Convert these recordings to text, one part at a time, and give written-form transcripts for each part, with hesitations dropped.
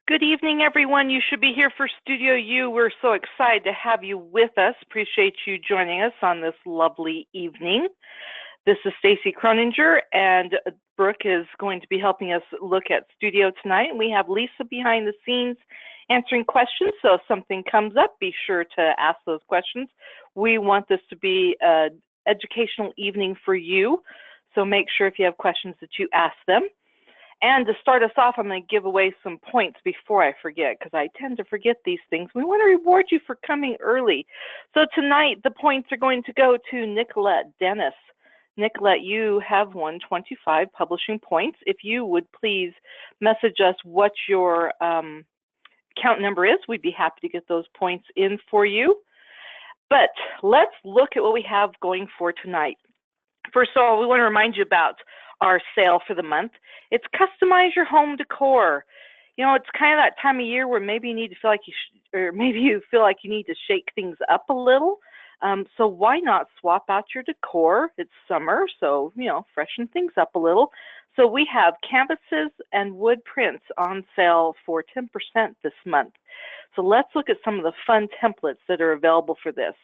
Good evening, everyone. You should be here for Studio U. We're so excited to have you with us. Appreciate you joining us on this lovely evening. This is Stacy Croninger, and Brooke is going to be helping us look at Studio tonight. We have Lisa behind the scenes answering questions, so if something comes up, be sure to ask those questions. We want this to be an educational evening for you, so make sure if you have questions that you ask them. And to start us off, I'm going to give away some points before I forget, because I tend to forget these things. We want to reward you for coming early. So tonight, the points are going to go to Nicolette Dennis. Nicolette, you have won 25 publishing points. If you would please message us what your count number is, we'd be happy to get those points in for you. But let's look at what we have going for tonight. First of all, we want to remind you about our sale for the month. It's Customize Your Home Decor. You know, it's kind of that time of year where maybe you need to feel like you feel like you need to shake things up a little. So why not swap out your decor? It's summer, so, you know, freshen things up a little. So we have canvases and wood prints on sale for 10% this month. So let's look at some of the fun templates that are available for this.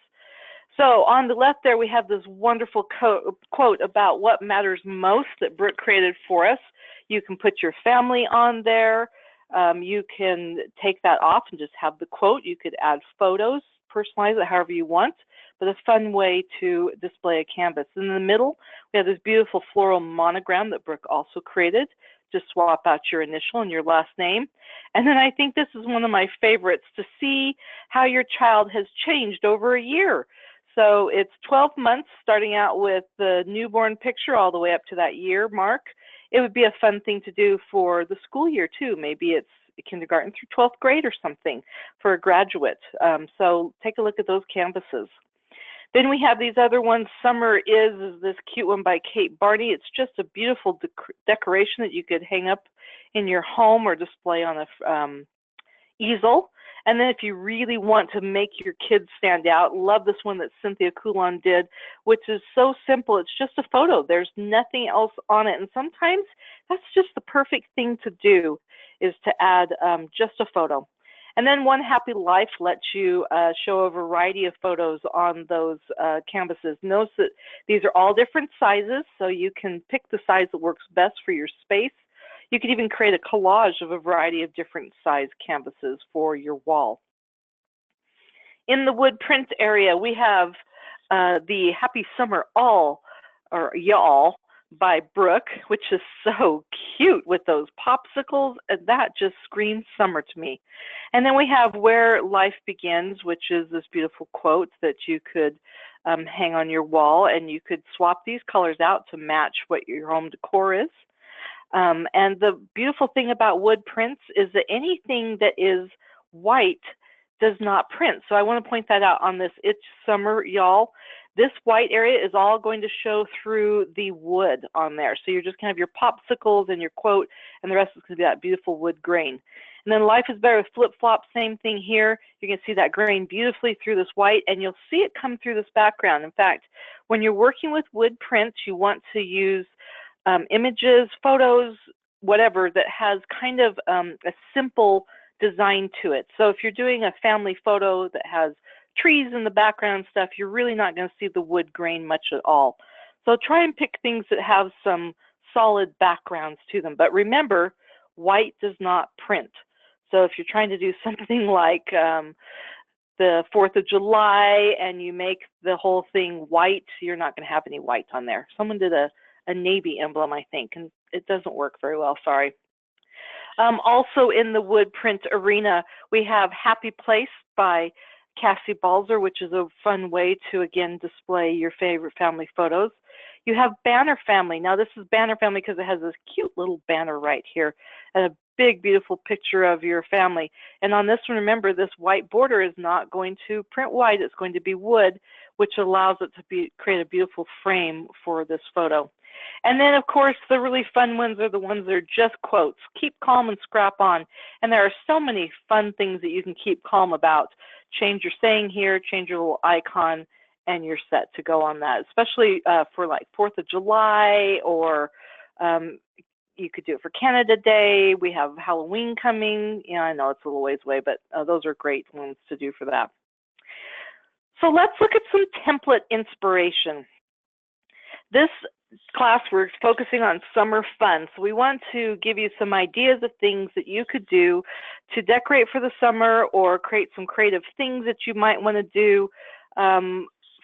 So on the left there, we have this wonderful quote about what matters most that Brooke created for us. You can put your family on there. You can take that off and just have the quote. You could add photos, personalize it however you want, but a fun way to display a canvas. In the middle, we have this beautiful floral monogram that Brooke also created. Just swap out your initial and your last name. And then I think this is one of my favorites, to see how your child has changed over a year. So it's 12 months, starting out with the newborn picture all the way up to that year mark. It would be a fun thing to do for the school year too. Maybe it's kindergarten through 12th grade or something for a graduate. So take a look at those canvases. Then we have these other ones. Summer is this cute one by Kate Barney. It's just a beautiful decoration that you could hang up in your home or display on a easel. And then if you really want to make your kids stand out, love this one that Cynthia Coulon did, which is so simple. It's just a photo. There's nothing else on it. And sometimes that's just the perfect thing to do, is to add just a photo. And then One Happy Life lets you show a variety of photos on those canvases. Notice that these are all different sizes, so you can pick the size that works best for your space. You could even create a collage of a variety of different size canvases for your wall. In the wood print area, we have the Happy Summer All, or Y'all, by Brooke, which is so cute with those popsicles. That just screams summer to me. And then we have Where Life Begins, which is this beautiful quote that you could hang on your wall, and you could swap these colors out to match what your home decor is. And the beautiful thing about wood prints is that anything that is white does not print. So I want to point that out on this It's Summer, Y'all. This white area is all going to show through the wood on there. So you're just going to have your popsicles and your quote, and the rest is going to be that beautiful wood grain. And then Life is Better with Flip Flop, same thing here. You can see that grain beautifully through this white, and you'll see it come through this background. In fact, when you're working with wood prints, you want to use images, photos, whatever, that has kind of a simple design to it. So if you're doing a family photo that has trees in the background and stuff, you're really not going to see the wood grain much at all. So try and pick things that have some solid backgrounds to them. But remember, white does not print. So if you're trying to do something like the 4th of July and you make the whole thing white, you're not going to have any white on there. Someone did a navy emblem, I think, and it doesn't work very well, sorry. Also in the wood print arena, we have Happy Place by Cassie Balzer, which is a fun way to, again, display your favorite family photos. You have Banner Family. Now this is Banner Family because it has this cute little banner right here and a big, beautiful picture of your family. And on this one, remember, this white border is not going to print white. It's going to be wood, which allows it to create a beautiful frame for this photo. And then, of course, the really fun ones are the ones that are just quotes. Keep calm and scrap on. And there are so many fun things that you can keep calm about. Change your saying here, change your little icon, and you're set to go on that, especially for like 4th of July or you could do it for Canada Day. We have Halloween coming. Yeah, I know it's a little ways away, but those are great ones to do for that. So let's look at some template inspiration. This class, we're focusing on summer fun. So we want to give you some ideas of things that you could do to decorate for the summer, or create some creative things that you might want to do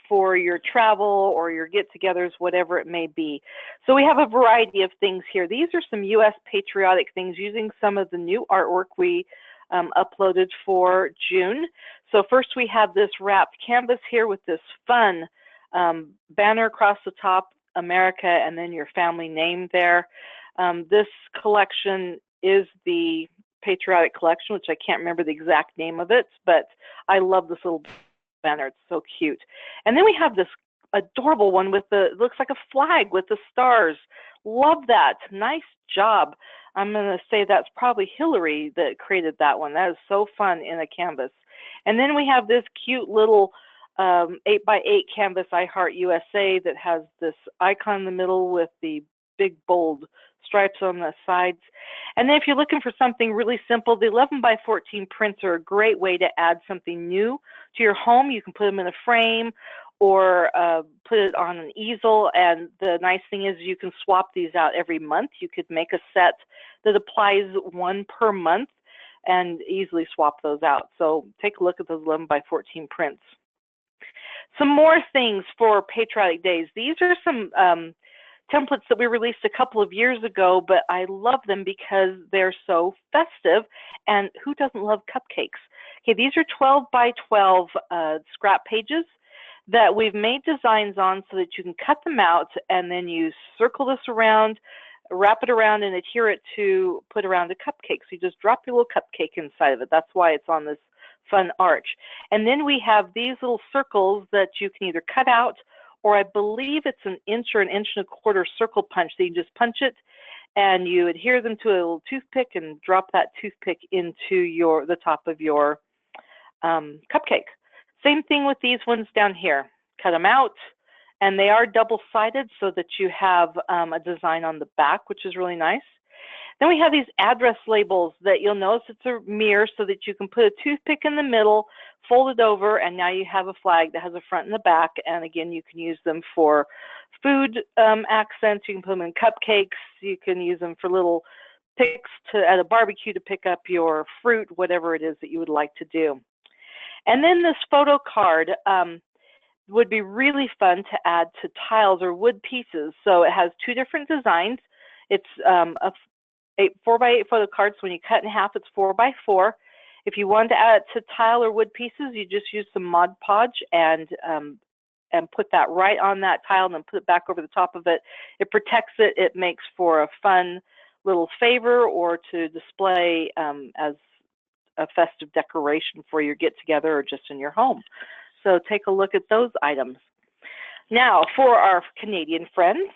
for your travel or your get-togethers, whatever it may be. So we have a variety of things here. These are some U.S. patriotic things using some of the new artwork we uploaded for June. So first we have this wrapped canvas here with this fun banner across the top, America, and then your family name there. This collection is the Patriotic Collection, which I can't remember the exact name of it, but I love this little banner. It's so cute. And then we have this adorable one with the, it looks like a flag with the stars. Love that. Nice job. I'm going to say that's probably Hillary that created that one. That is so fun in a canvas. And then we have this cute little 8x8 canvas, I Heart USA, that has this icon in the middle with the big bold stripes on the sides. And then if you're looking for something really simple, the 11x14 prints are a great way to add something new to your home. You can put them in a frame or put it on an easel, and the nice thing is you can swap these out every month. You could make a set that applies one per month and easily swap those out. So take a look at those 11x14 prints. Some more things for Patriotic Days. These are some templates that we released a couple of years ago, but I love them because they're so festive, and who doesn't love cupcakes? Okay, these are 12x12 scrap pages that we've made designs on so that you can cut them out, and then you circle this around, wrap it around, and adhere it to put around a cupcake. So you just drop your little cupcake inside of it. That's why it's on this fun arch. And then we have these little circles that you can either cut out, or I believe it's an inch or an inch and a quarter circle punch. So you just punch it and you adhere them to a little toothpick and drop that toothpick into the top of your cupcake. Same thing with these ones down here. Cut them out, and they are double-sided so that you have a design on the back, which is really nice. Then we have these address labels that you'll notice it's a mirror so that you can put a toothpick in the middle, fold it over, and now you have a flag that has a front and a back. And again, you can use them for food accents. You can put them in cupcakes. You can use them for little picks at a barbecue to pick up your fruit, whatever it is that you would like to do. And then this photo card would be really fun to add to tiles or wood pieces. So it has two different designs. It's a 4x8 photo card, so when you cut in half, it's 4x4. If you want to add it to tile or wood pieces, you just use some Mod Podge and put that right on that tile and then put it back over the top of it. It protects it. It makes for a fun little favor or to display as a festive decoration for your get-together or just in your home. So take a look at those items. Now, for our Canadian friends,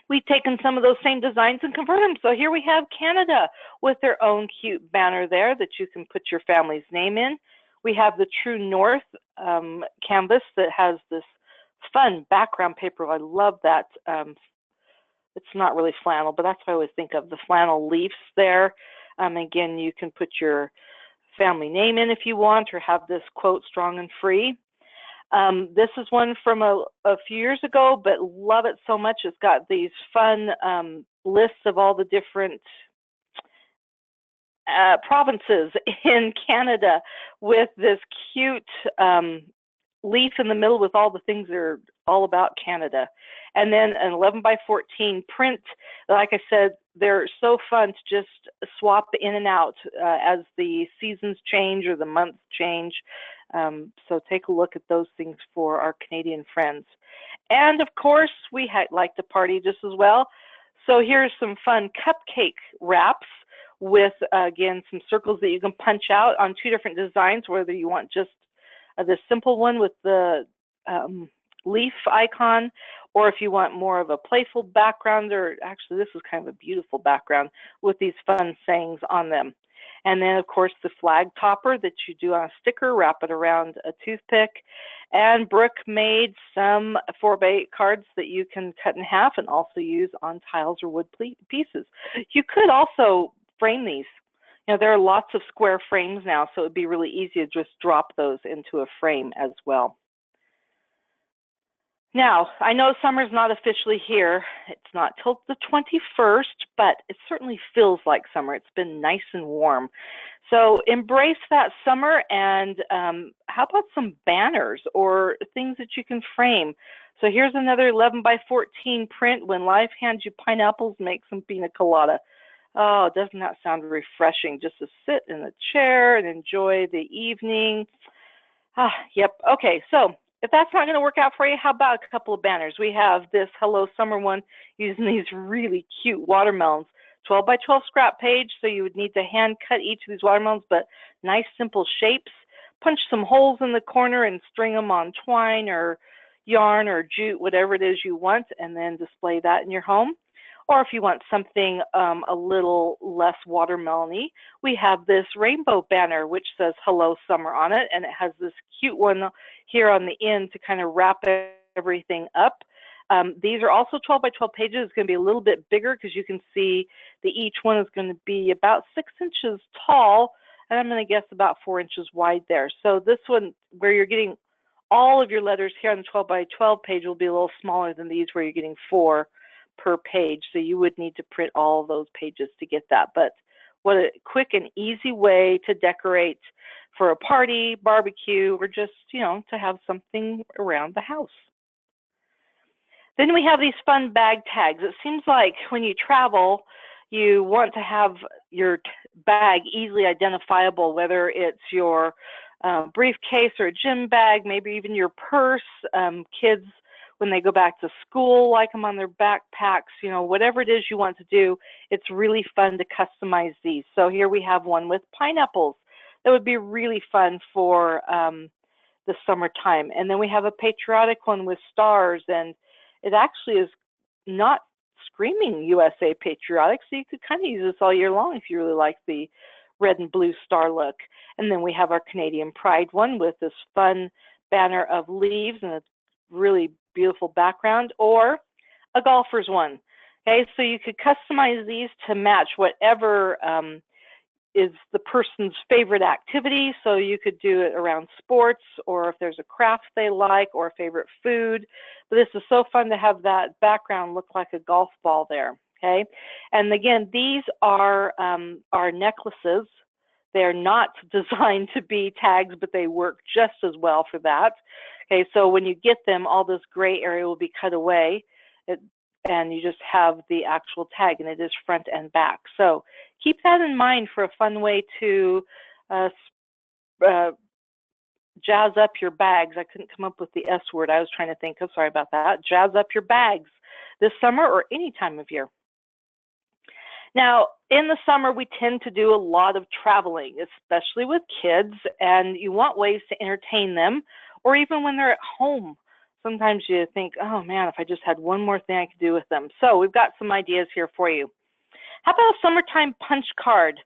we've taken some of those same designs and converted them. So here we have Canada with their own cute banner there that you can put your family's name in. We have the True North canvas that has this fun background paper. I love that. It's not really flannel, but that's what I always think of, the flannel leaves there. Again, you can put your family name in if you want, or have this quote, strong and free. This is one from a few years ago, but love it so much. It's got these fun lists of all the different provinces in Canada with this cute leaf in the middle with all the things that are all about Canada. And then an 11x14 print. Like I said, they're so fun to just swap in and out as the seasons change or the months change. So take a look at those things for our Canadian friends. And of course, we like to party just as well. So here's some fun cupcake wraps with, again, some circles that you can punch out on two different designs, whether you want just the simple one with the leaf icon, or if you want more of a playful background, or actually this is kind of a beautiful background with these fun sayings on them. And then, of course, the flag topper that you do on a sticker, wrap it around a toothpick. And Brooke made some 4x8 cards that you can cut in half and also use on tiles or wood pieces. You could also frame these. You know, there are lots of square frames now, so it would be really easy to just drop those into a frame as well. Now, I know summer's not officially here. It's not till the 21st, but it certainly feels like summer. It's been nice and warm. So embrace that summer, and how about some banners or things that you can frame? So here's another 11 by 14 print. When life hands you pineapples, make some pina colada. Oh, doesn't that sound refreshing, just to sit in a chair and enjoy the evening? Yep. Okay, so if that's not going to work out for you, how about a couple of banners? We have this Hello Summer one using these really cute watermelons. 12 by 12 scrap page, so you would need to hand cut each of these watermelons, but nice simple shapes. Punch some holes in the corner and string them on twine or yarn or jute, whatever it is you want, and then display that in your home. Or if you want something a little less watermelony, we have this rainbow banner which says Hello Summer on it, and it has this cute one here on the end to kind of wrap everything up. These are also 12 by 12 pages. It's going to be a little bit bigger because you can see that each one is going to be about 6 inches tall, and I'm going to guess about 4 inches wide there. So this one, where you're getting all of your letters here on the 12 by 12 page, will be a little smaller than these, where you're getting 4 per page. So you would need to print all of those pages to get that. But what a quick and easy way to decorate for a party, barbecue, or just, you know, to have something around the house. Then we have these fun bag tags. It seems like when you travel, you want to have your bag easily identifiable, whether it's your briefcase or a gym bag, maybe even your purse. Kids, when they go back to school, like them on their backpacks, you know, whatever it is you want to do, it's really fun to customize these. So here we have one with pineapples. That would be really fun for the summertime. And then we have a patriotic one with stars, and it actually is not screaming USA patriotic, so you could kind of use this all year long if you really like the red and blue star look. And then we have our Canadian Pride one with this fun banner of leaves and a really beautiful background, or a golfer's one. Okay, so you could customize these to match whatever is the person's favorite activity. So you could do it around sports, or if there's a craft they like, or a favorite food. But this is so fun to have that background look like a golf ball there. Okay, and again, these are necklaces. They're not designed to be tags, but they work just as well for that. Okay, so when you get them, all this gray area will be cut away, and you just have the actual tag, and it is front and back. So keep that in mind for a fun way to jazz up your bags. I couldn't come up with the S word I was trying to think of. Sorry about that. Jazz up your bags this summer or any time of year. Now, in the summer, we tend to do a lot of traveling, especially with kids, and you want ways to entertain them, or even when they're at home. Sometimes you think, oh man, if I just had one more thing I could do with them. So we've got some ideas here for you. How about a summertime punch card?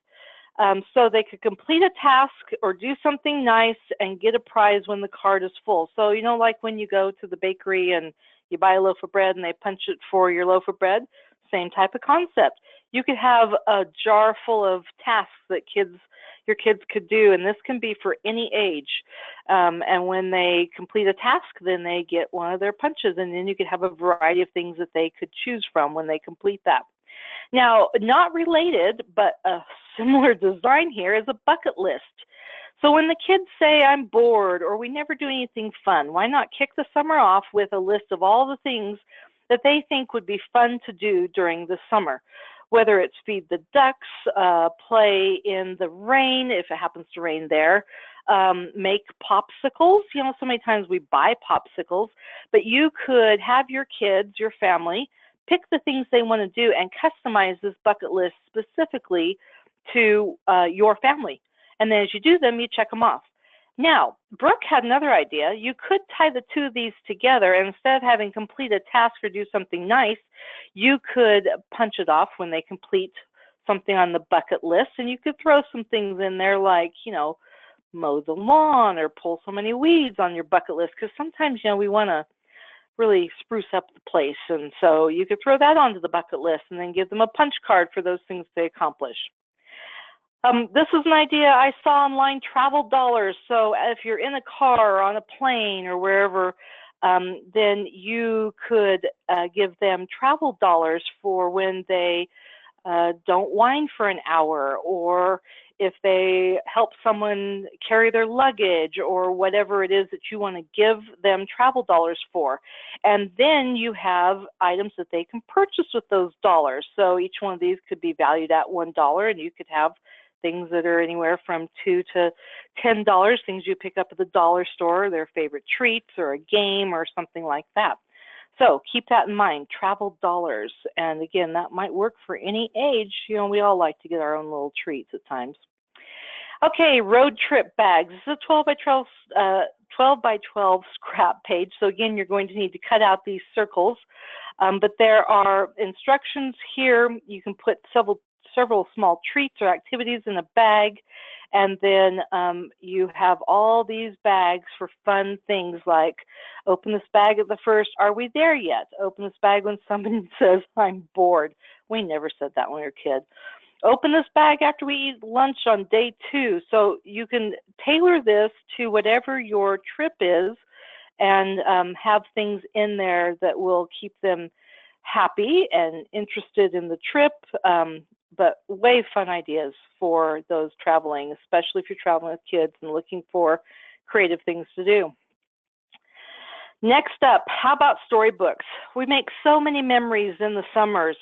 So they could complete a task or do something nice and get a prize when the card is full. So, you know, like when you go to the bakery and you buy a loaf of bread and they punch it for your loaf of bread, same type of concept. You could have a jar full of tasks that your kids could do, and this can be for any age. And when they complete a task, then they get one of their punches, and then you could have a variety of things that they could choose from when they complete that. Now, not related, but a similar design here is a bucket list. So when the kids say, I'm bored, or we never do anything fun, why not kick the summer off with a list of all the things that they think would be fun to do during the summer? Whether it's feed the ducks, play in the rain, if it happens to rain there, make popsicles. You know, so many times we buy popsicles, but you could have your kids, your family, pick the things they want to do and customize this bucket list specifically to your family. And then as you do them, you check them off. Now, Brooke had another idea. You could tie the two of these together, and instead of having complete a task or do something nice, you could punch it off when they complete something on the bucket list, and you could throw some things in there like, mow the lawn or pull so many weeds on your bucket list, because sometimes, we want to really spruce up the place. And so you could throw that onto the bucket list and then give them a punch card for those things they accomplish. This is an idea I saw online, travel dollars. So if you're in a car or on a plane or wherever, then you could give them travel dollars for when they don't whine for an hour, or if they help someone carry their luggage, or whatever it is that you want to give them travel dollars for. And then you have items that they can purchase with those dollars. So each one of these could be valued at $1, and you could have things that are anywhere from $2 to $10, things you pick up at the dollar store, their favorite treats or a game or something like that. So keep that in mind, travel dollars. And again, that might work for any age. We all like to get our own little treats at times. Okay, road trip bags. This is a 12 by 12 scrap page. So again, you're going to need to cut out these circles. But there are instructions here. You can put several small treats or activities in a bag. And then you have all these bags for fun things like open this bag at the first, are we there yet? Open this bag when somebody says, I'm bored. We never said that when we were kids. Open this bag after we eat lunch on day 2. So you can tailor this to whatever your trip is and have things in there that will keep them happy and interested in the trip. But way fun ideas for those traveling, especially if you're traveling with kids and looking for creative things to do. Next up, how about storybooks? We make so many memories in the summers,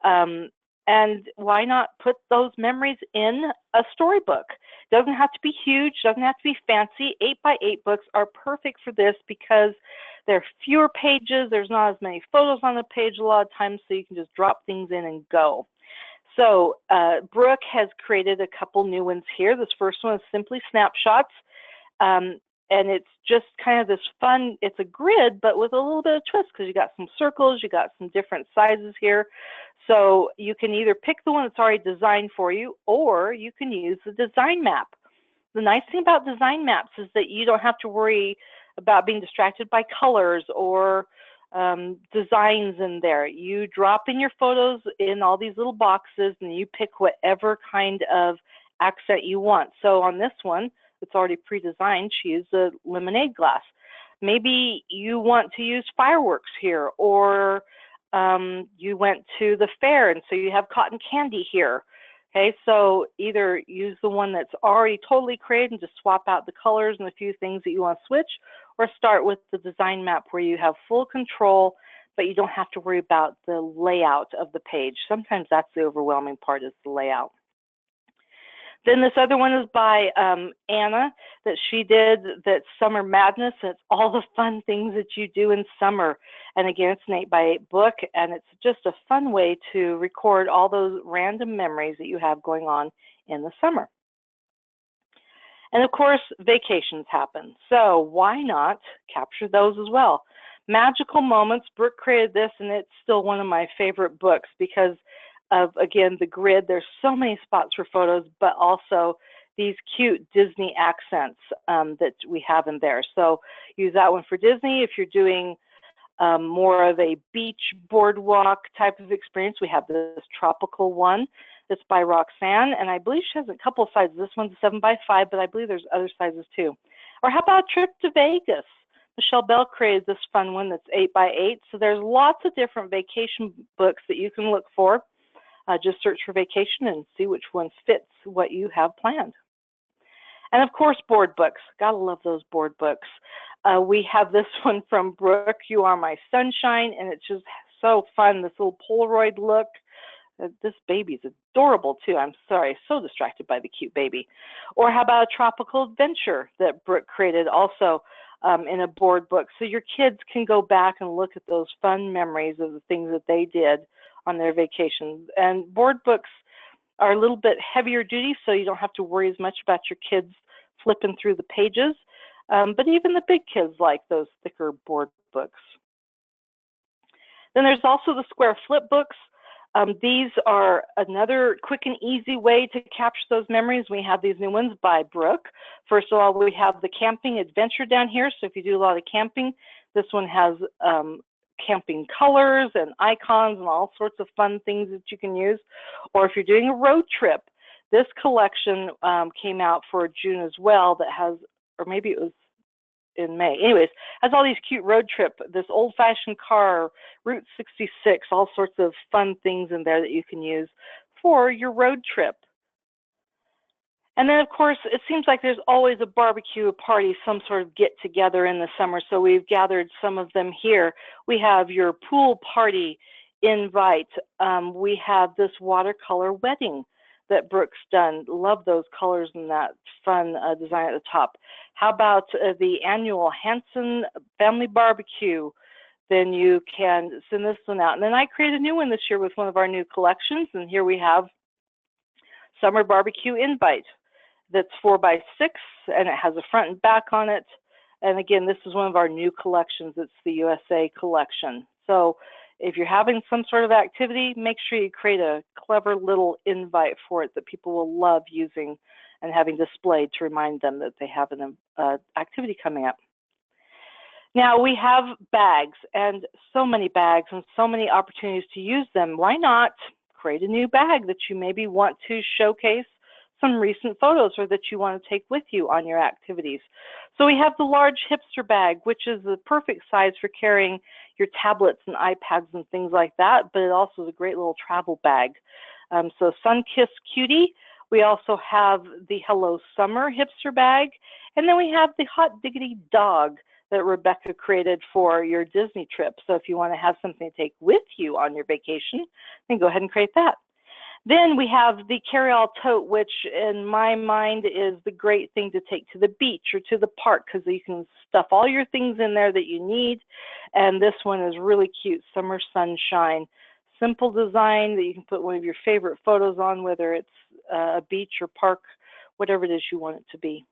and why not put those memories in a storybook? It doesn't have to be huge, doesn't have to be fancy. 8 by 8 books are perfect for this because there are fewer pages, there's not as many photos on the page a lot of times, so you can just drop things in and go. So Brooke has created a couple new ones here. This first one is simply snapshots, and it's just kind of this fun, it's a grid, but with a little bit of twist because you got some circles, you got some different sizes here. So you can either pick the one that's already designed for you, or you can use the design map. The nice thing about design maps is that you don't have to worry about being distracted by colors or designs in there. You drop in your photos in all these little boxes and you pick whatever kind of accent you want. So on this one, it's already pre-designed. She used a lemonade glass. Maybe you want to use fireworks here, or you went to the fair and so you have cotton candy here. Okay, so either use the one that's already totally created and just swap out the colors and a few things that you want to switch, or start with the design map where you have full control, but you don't have to worry about the layout of the page. Sometimes that's the overwhelming part, is the layout. Then this other one is by Anna that she did, that's Summer Madness. And it's all the fun things that you do in summer. And again, it's an 8 by 8 book, and it's just a fun way to record all those random memories that you have going on in the summer. And of course, vacations happen. So why not capture those as well? Magical Moments, Brooke created this, and it's still one of my favorite books because of, again, the grid. There's so many spots for photos, but also these cute Disney accents that we have in there. So use that one for Disney. If you're doing more of a beach boardwalk type of experience, we have this tropical one that's by Roxanne, and I believe she has a couple of sizes. This one's a 7 by 5, but I believe there's other sizes too. Or how about a trip to Vegas? Michelle Bell created this fun one that's 8 by 8. So there's lots of different vacation books that you can look for. Just search for vacation and see which one fits what you have planned. And of course, board books. Gotta love those board books. We have this one from Brooke, You Are My Sunshine, and it's just so fun, this little Polaroid look. This baby's adorable too. I'm sorry, so distracted by the cute baby. Or how about a tropical adventure that Brooke created also in a board book. So your kids can go back and look at those fun memories of the things that they did on their vacations. And board books are a little bit heavier duty, so you don't have to worry as much about your kids flipping through the pages. But even the big kids like those thicker board books. Then there's also the square flip books. These are another quick and easy way to capture those memories. We have these new ones by Brooke. First of all, we have the camping adventure down here. So if you do a lot of camping, this one has camping colors and icons and all sorts of fun things that you can use. Or if you're doing a road trip, this collection came out for June as well that has, or maybe it was in May. Anyways, has all these cute road trip, this old-fashioned car, Route 66, all sorts of fun things in there that you can use for your road trip. And then, of course, it seems like there's always a barbecue, a party, some sort of get-together in the summer, so we've gathered some of them here. We have your pool party invite. We have this watercolor wedding that Brooke's done. Love those colors and that fun design at the top. How about the annual Hanson Family Barbecue? Then you can send this one out. And then I created a new one this year with one of our new collections, and here we have Summer Barbecue Invite. That's 4x6, and it has a front and back on it. And again, this is one of our new collections. It's the USA collection. So if you're having some sort of activity, make sure you create a clever little invite for it that people will love using and having displayed to remind them that they have an activity coming up. Now we have bags, and so many bags and so many opportunities to use them. Why not create a new bag that you maybe want to showcase some recent photos or that you want to take with you on your activities? So we have the large hipster bag, which is the perfect size for carrying your tablets and iPads and things like that, but it also is a great little travel bag. So Sunkissed Cutie. We also have the Hello Summer hipster bag, and then we have the Hot Diggity Dog that Rebecca created for your Disney trip. So if you want to have something to take with you on your vacation, then go ahead and create that. Then we have the carry-all tote, which in my mind is the great thing to take to the beach or to the park, because you can stuff all your things in there that you need. And this one is really cute, Summer Sunshine. Simple design that you can put one of your favorite photos on, whether it's a beach or park, whatever it is you want it to be.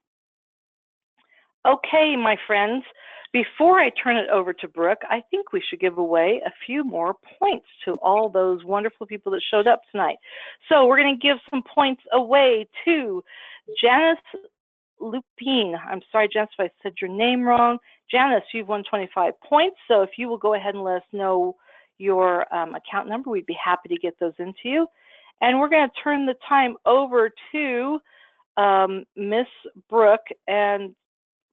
Okay, my friends, before I turn it over to Brooke, I think we should give away a few more points to all those wonderful people that showed up tonight. So we're going to give some points away to Janice Lupine. I'm sorry, Janice, if I said your name wrong. Janice, you've won 25 points. So if you will go ahead and let us know your account number, we'd be happy to get those into you. And we're going to turn the time over to Miss Brooke. And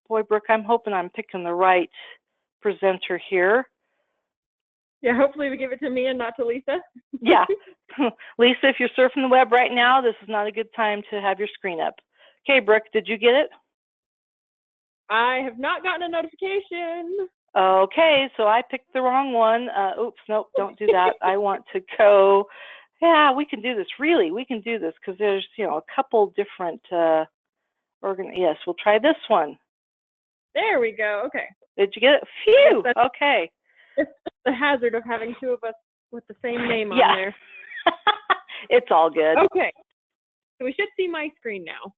boy, Brooke, I'm hoping I'm picking the right presenter here. Yeah, hopefully we give it to me and not to Lisa. Yeah. Lisa, if you're surfing the web right now, this is not a good time to have your screen up. Okay, Brooke, did you get it? I have not gotten a notification. Okay, so I picked the wrong one. Oops, nope, don't do that. I want to go, yeah, we can do this. Really, we can do this because there's, you know, a couple different, yes, we'll try this one. There we go. Okay. Did you get it? Phew. Okay. It's the hazard of having two of us with the same name on there. It's all good. Okay. So we should see my screen now.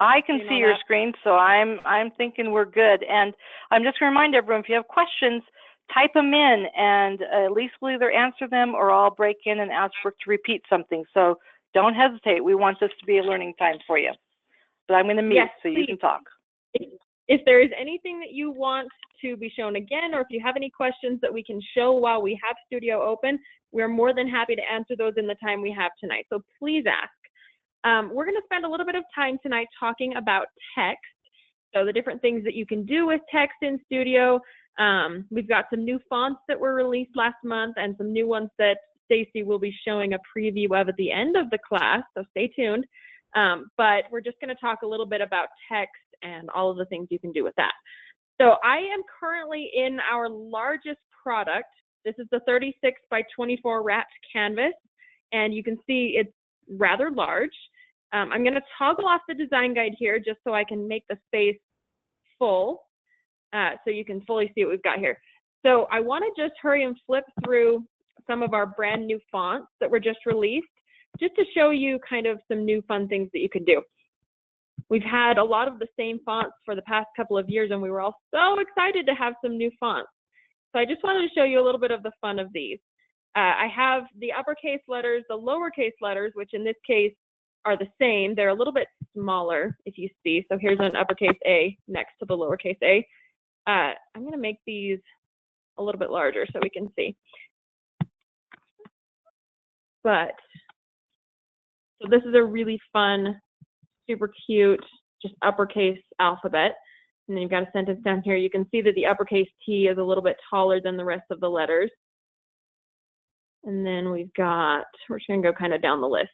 I can see your screen, so I'm thinking we're good. And I'm just going to remind everyone, if you have questions, type them in, and at least we'll either answer them or I'll break in and ask Brooke to repeat something. So don't hesitate. We want this to be a learning time for you. But I'm going to mute so you can talk. If there is anything that you want to be shown again, or if you have any questions that we can show while we have studio open, we're more than happy to answer those in the time we have tonight. So please ask. We're going to spend a little bit of time tonight talking about text. So the different things that you can do with text in Studio. We've got some new fonts that were released last month and some new ones that Stacy will be showing a preview of at the end of the class, so stay tuned. But we're just going to talk a little bit about text and all of the things you can do with that. So I am currently in our largest product. This is the 36 by 24 wrapped canvas, and you can see it's rather large. I'm going to toggle off the design guide here just so I can make the space full so you can fully see what we've got here. So I want to just hurry and flip through some of our brand new fonts that were just released, just to show you kind of some new fun things that you can do. We've had a lot of the same fonts for the past couple of years, and we were all so excited to have some new fonts. So I just wanted to show you a little bit of the fun of these. I have the uppercase letters, the lowercase letters, which in this case are the same. They're a little bit smaller, if you see. So here's an uppercase A next to the lowercase a. I'm going to make these a little bit larger so we can see. But, so this is a really fun, super cute, just uppercase alphabet. And then you've got a sentence down here. You can see that the uppercase T is a little bit taller than the rest of the letters. And then we're just going to go kind of down the list.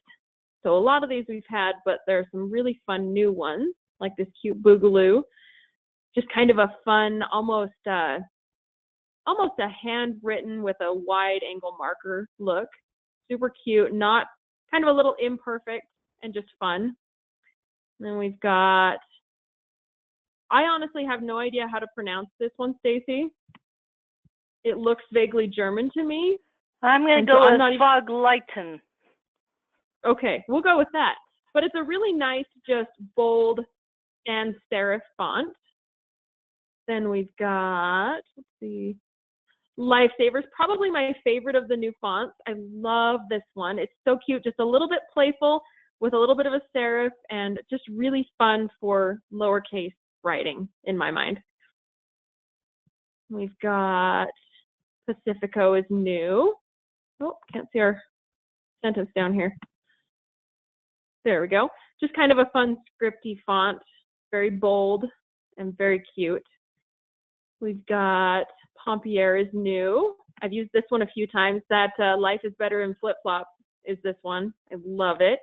So a lot of these we've had, but there are some really fun new ones, like this cute Boogaloo. Just kind of a fun, almost a handwritten with a wide angle marker look. Super cute, not kind of a little imperfect and just fun. And then we've got, I honestly have no idea how to pronounce this one, Stacy. It looks vaguely German to me. I'm going to go with Fogleiten. Okay, we'll go with that. But it's a really nice, just bold sans serif font. Then we've got, let's see, Lifesavers, probably my favorite of the new fonts. I love this one. It's so cute, just a little bit playful with a little bit of a serif and just really fun for lowercase writing in my mind. We've got Pacifico is new. Oh, can't see our sentence down here. There we go. Just kind of a fun scripty font, very bold and very cute. We've got Pompier is new. I've used this one a few times. That Life is Better in Flip-Flops is this one. I love it.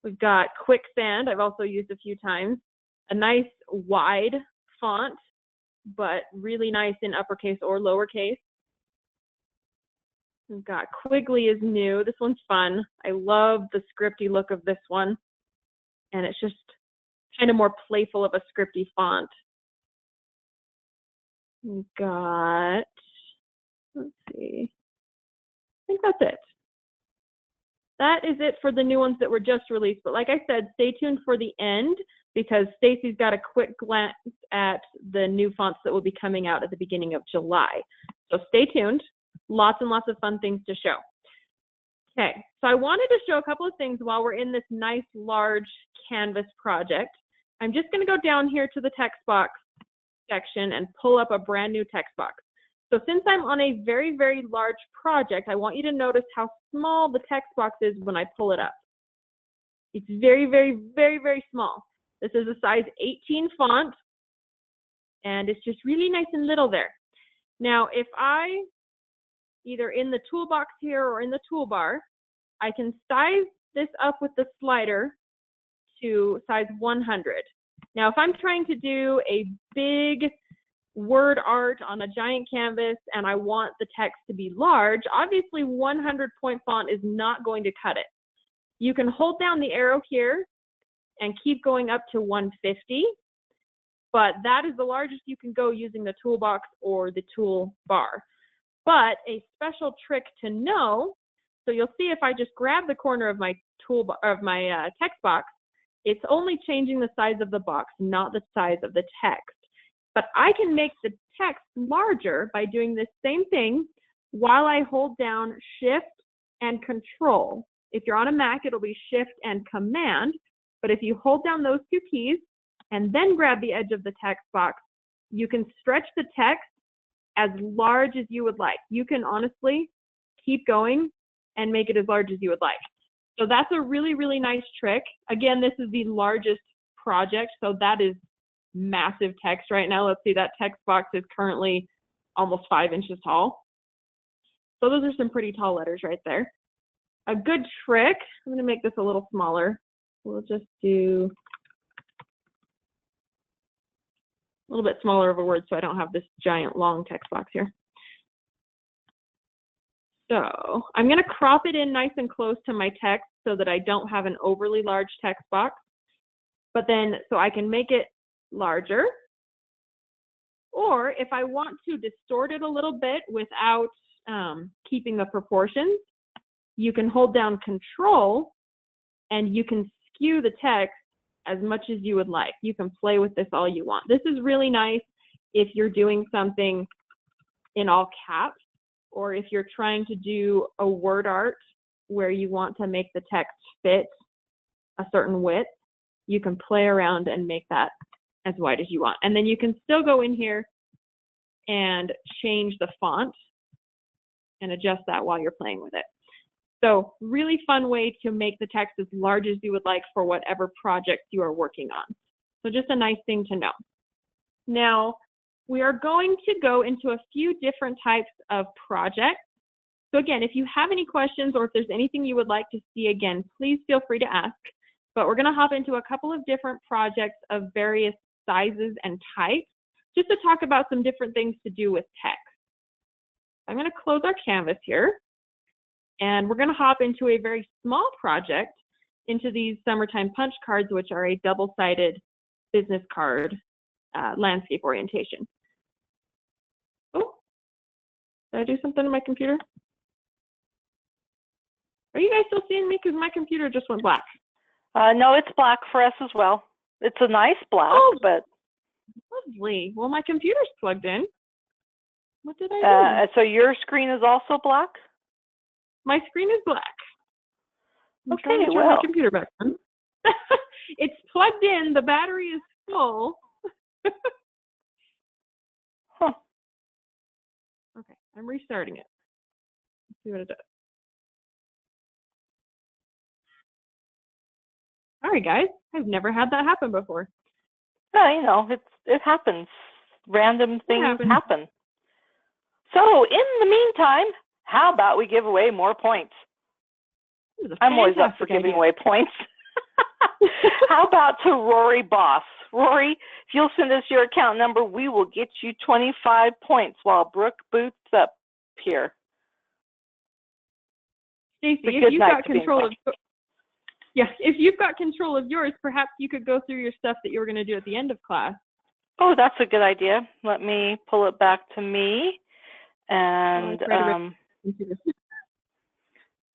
We've got Quicksand. I've also used a few times. A nice wide font, but really nice in uppercase or lowercase. We've got Quigley is new. This one's fun. I love the scripty look of this one. And it's just kind of more playful of a scripty font. We've got, let's see, I think that's it. That is it for the new ones that were just released. But like I said, stay tuned for the end because Stacy's got a quick glance at the new fonts that will be coming out at the beginning of July. So stay tuned. Lots and lots of fun things to show. Okay, so I wanted to show a couple of things while we're in this nice large canvas project. I'm just going to go down here to the text box section and pull up a brand new text box. So since I'm on a very, very large project, I want you to notice how small the text box is when I pull it up. It's very, very, very, very small. This is a size 18 font, and it's just really nice and little there. Now, if I, either in the toolbox here or in the toolbar, I can size this up with the slider to size 100. Now, if I'm trying to do a big word art on a giant canvas and I want the text to be large, obviously 100 point font is not going to cut it. You can hold down the arrow here and keep going up to 150, but that is the largest you can go using the toolbox or the toolbar. But a special trick to know, so you'll see if I just grab the corner of my text box, it's only changing the size of the box, not the size of the text. But I can make the text larger by doing this same thing while I hold down Shift and Control. If you're on a Mac, it'll be Shift and Command. But if you hold down those two keys and then grab the edge of the text box, you can stretch the text as large as you would like. You can honestly keep going and make it as large as you would like. So that's a really, really nice trick. Again, this is the largest project, so that is massive text right now. Let's see, that text box is currently almost 5 inches tall. So those are some pretty tall letters right there. A good trick, I'm gonna make this a little smaller. We'll just do a little bit smaller of a word so I don't have this giant long text box here. So I'm gonna crop it in nice and close to my text so that I don't have an overly large text box. But then, so I can make it larger. Or if I want to distort it a little bit without keeping the proportions, you can hold down Control and you can skew the text as much as you would like. You can play with this all you want. This is really nice if you're doing something in all caps or if you're trying to do a word art where you want to make the text fit a certain width, you can play around and make that as wide as you want. And then you can still go in here and change the font and adjust that while you're playing with it. So really fun way to make the text as large as you would like for whatever project you are working on. So just a nice thing to know. Now, we are going to go into a few different types of projects. So again, if you have any questions or if there's anything you would like to see again, please feel free to ask. But we're going to hop into a couple of different projects of various sizes and types, just to talk about some different things to do with text. I'm going to close our canvas here, and we're going to hop into a very small project, into these summertime punch cards, which are a double-sided business card landscape orientation. Oh, did I do something to my computer? Are you guys still seeing me? Because my computer just went black. No, it's black for us as well. It's a nice black, but... Lovely. Well, my computer's plugged in. What did I do? So your screen is also black? My screen is black. I'm okay, turn my computer back on. It's plugged in. The battery is full. Huh. Okay, I'm restarting it. Let's see what it does. All right, guys. I've never had that happen before. Yeah, you know, it happens. Random things happen. So in the meantime, how about we give away more points? I'm always up for giving away points. How about to Rory Boss? Rory, if you'll send us your account number, we will get you 25 points while Brooke boots up here. Stacey, if you've got control of if you've got control of yours, perhaps you could go through your stuff that you were going to do at the end of class. Oh, that's a good idea. Let me pull it back to me. And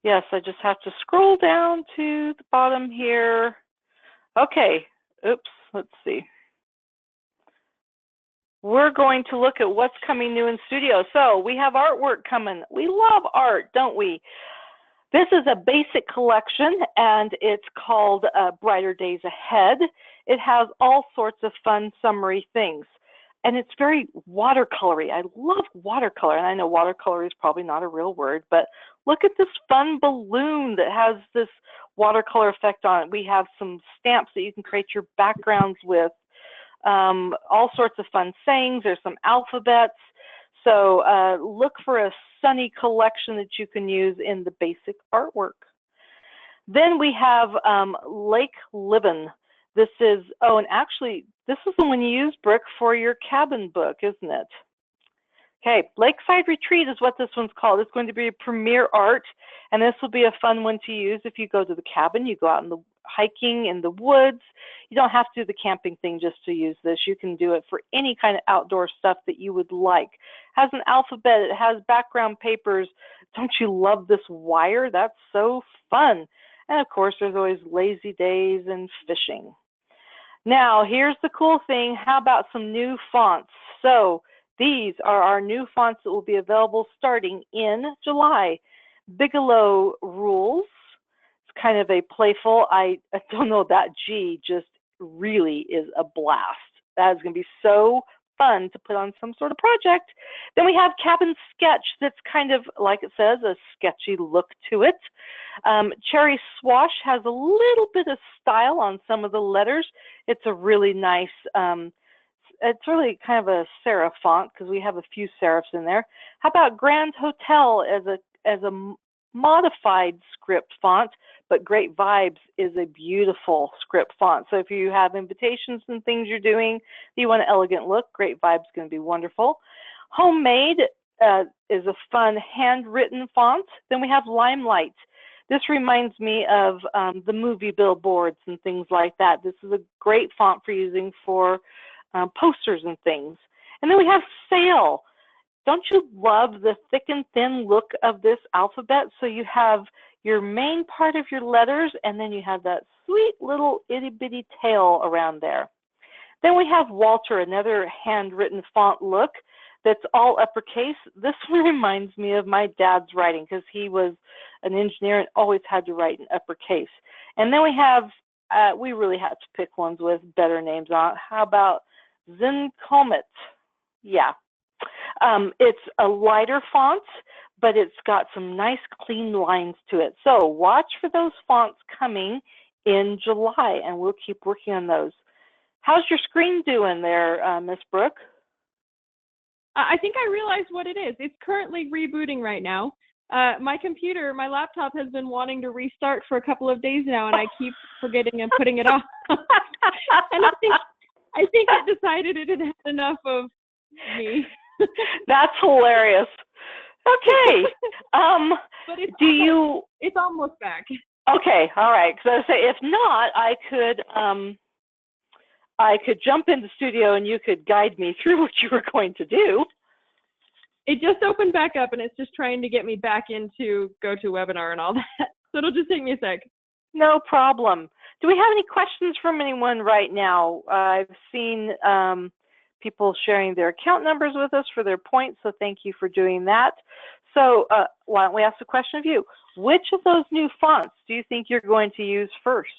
yes, I just have to scroll down to the bottom here. Okay, oops, let's see. We're going to look at what's coming new in studio. So we have artwork coming. We love art, don't we? This is a basic collection, and it's called Brighter Days Ahead. It has all sorts of fun summary things, and it's very watercolory. I love watercolor, and I know watercolor is probably not a real word, but look at this fun balloon that has this watercolor effect on it. We have some stamps that you can create your backgrounds with, all sorts of fun sayings. There's some alphabets. So look for a sunny collection that you can use in the basic artwork. Then we have Lake Libin. This is, oh, and actually, this is the one you use, Brooke, for your cabin book, isn't it? Okay, Lakeside Retreat is what this one's called. It's going to be a premier art, and this will be a fun one to use if you go to the cabin, you go out in the hiking in the woods. You don't have to do the camping thing just to use this. You can do it for any kind of outdoor stuff that you would like. It has an alphabet, it has background papers. Don't you love this wire? That's so fun. And of course, there's always lazy days and fishing. Now, here's the cool thing. How about some new fonts? So these are our new fonts that will be available starting in July. Bigelow Rules. It's kind of a playful, I don't know, that G just really is a blast. That is going to be so fun to put on some sort of project. Then we have Cabin Sketch that's kind of, like it says, a sketchy look to it. Cherry Swash has a little bit of style on some of the letters. It's a really nice, it's really kind of a serif font because we have a few serifs in there. How about Grand Hotel as a modified script font, but Great Vibes is a beautiful script font. So if you have invitations and things you're doing, you want an elegant look, Great Vibes is going to be wonderful. Homemade is a fun handwritten font. Then we have Limelight. This reminds me of the movie billboards and things like that. This is a great font for using for posters and things. And then we have Sail. Don't you love the thick and thin look of this alphabet? So you have your main part of your letters, and then you have that sweet little itty bitty tail around there. Then we have Walter, another handwritten font look. that's all uppercase. This one reminds me of my dad's writing because he was an engineer and always had to write in uppercase. And then we have, we really have to pick ones with better names on it. How about Zencomet? Yeah. It's a lighter font, but it's got some nice clean lines to it. So watch for those fonts coming in July, and we'll keep working on those. How's your screen doing there, Miss Brooke? I think I realized what it is. It's currently rebooting right now. My computer, my laptop has been wanting to restart for a couple of days now, and I keep forgetting and putting it off. And I think it decided it had had enough of me. That's hilarious. Okay. But it's almost back. Okay, all right. Because I was saying, if not, I could jump into Studio and you could guide me through what you were going to do. It just opened back up, and it's just trying to get me back into GoToWebinar and all that. So it'll just take me a sec. No problem. Do we have any questions from anyone right now? I've seen people sharing their account numbers with us for their points, so thank you for doing that. So why don't we ask a question of you? Which of those new fonts do you think you're going to use first?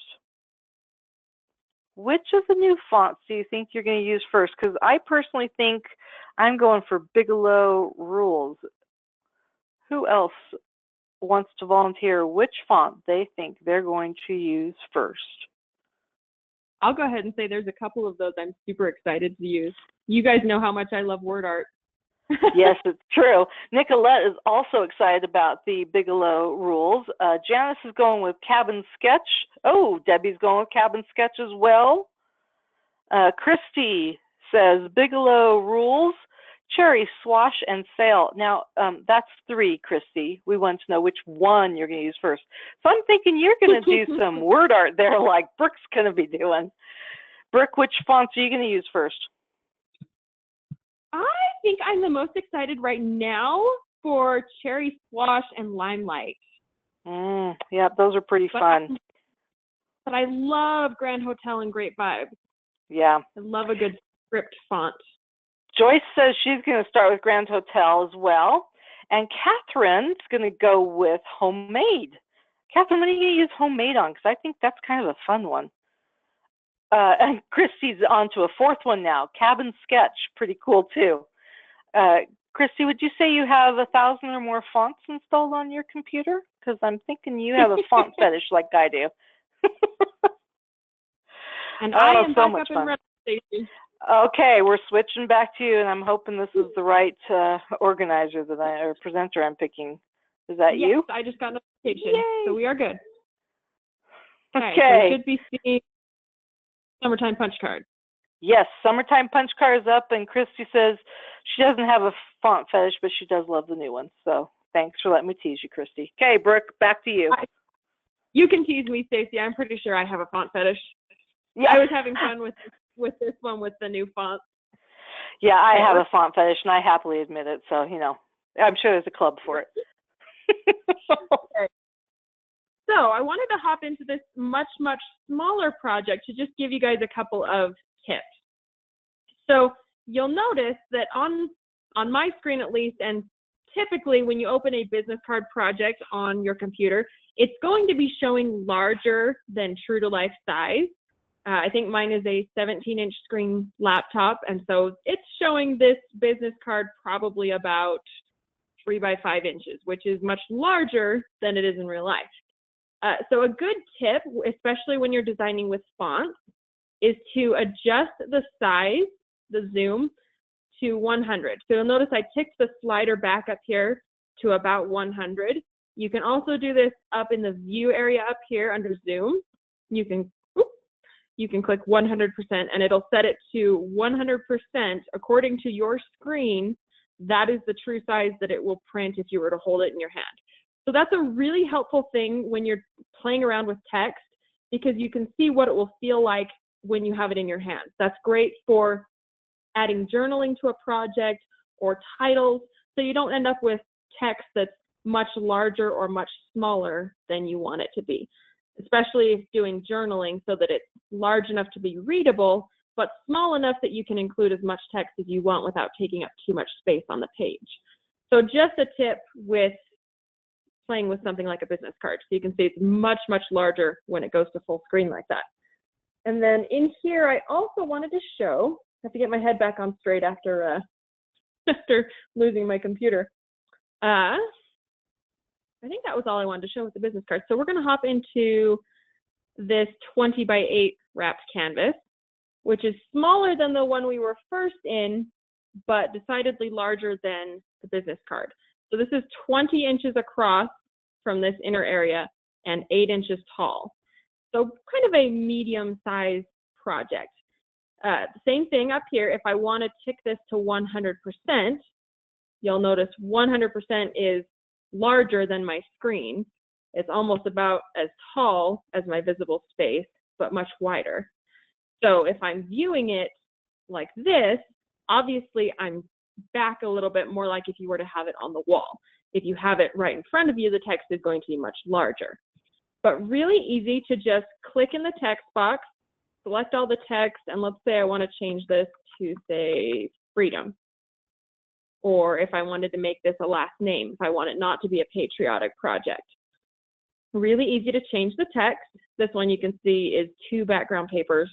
Which of the new fonts do you think you're going to use first? Because I personally think I'm going for Bigelow Rules. Who else wants to volunteer which font they think they're going to use first? I'll go ahead and say there's a couple of those I'm super excited to use. You guys know how much I love word art. Yes, it's true. Nicolette is also excited about the Bigelow Rules. Janice is going with Cabin Sketch. Oh, Debbie's going with Cabin Sketch as well. Christy says Bigelow Rules, Cherry, Swash, and Sail. Now, that's 3, Christy. We want to know which one you're going to use first. So I'm thinking you're going to do some word art there like Brooke's going to be doing. Brooke, which fonts are you going to use first? I think I'm the most excited right now for Cherry, Swash, and Limelight. Yeah, those are pretty fun. But I love Grand Hotel and Great Vibes. Yeah. I love a good script font. Joyce says she's going to start with Grand Hotel as well. And Catherine's going to go with Homemade. Catherine, what are you going to use Homemade on? Because I think that's kind of a fun one. And Christy's on to a 4th one now, Cabin Sketch, pretty cool too. Christy, would you say you have 1,000 or more fonts installed on your computer? Because I'm thinking you have a font fetish like I do. And I am so back up and ready, Stacey. Okay, we're switching back to you, and I'm hoping this is the right organizer or presenter I'm picking. Is that you? Yes, I just got notification, so we are good. Okay. So we should be seeing Summertime Punch Card. Yes, Summertime Punch Card is up, and Christy says she doesn't have a font fetish, but she does love the new one. So thanks for letting me tease you, Christy. Okay, Brooke, back to you. You can tease me, Stacey. I'm pretty sure I have a font fetish. Yeah, I was having fun with this one with the new font. Yeah, I have a font fetish, and I happily admit it. So, you know, I'm sure there's a club for it. Okay. So I wanted to hop into this much, much smaller project to just give you guys a couple of tips. So you'll notice that on my screen at least, and typically when you open a business card project on your computer, it's going to be showing larger than true to life size. I think mine is a 17-inch screen laptop, and so it's showing this business card probably about 3 by 5 inches, which is much larger than it is in real life. So a good tip, especially when you're designing with fonts, is to adjust the size, the zoom, to 100. So you'll notice I ticked the slider back up here to about 100. You can also do this up in the view area up here under zoom. You can click 100% and it'll set it to 100% according to your screen. That is the true size that it will print if you were to hold it in your hand. So that's a really helpful thing when you're playing around with text, because you can see what it will feel like when you have it in your hands. That's great for adding journaling to a project or titles, so you don't end up with text that's much larger or much smaller than you want it to be, especially if doing journaling so that it's large enough to be readable, but small enough that you can include as much text as you want without taking up too much space on the page. So just a tip with playing with something like a business card. So you can see it's much, much larger when it goes to full screen like that. And then in here, I also wanted to show, I have to get my head back on straight after, after losing my computer. I think that was all I wanted to show with the business card. So we're going to hop into this 20 by 8 wrapped canvas, which is smaller than the one we were first in, but decidedly larger than the business card. So this is 20 inches across from this inner area and 8 inches tall. So kind of a medium-sized project. Same thing up here. If I want to tick this to 100%, you'll notice 100% is larger than my screen. It's almost about as tall as my visible space, but much wider. So if I'm viewing it like this, obviously I'm back a little bit, more like if you were to have it on the wall. If you have it right in front of you, the text is going to be much larger. But really easy to just click in the text box, select all the text, and let's say I want to change this to, say, freedom. Or if I wanted to make this a last name, if I want it not to be a patriotic project. Really easy to change the text. This one you can see is 2 background papers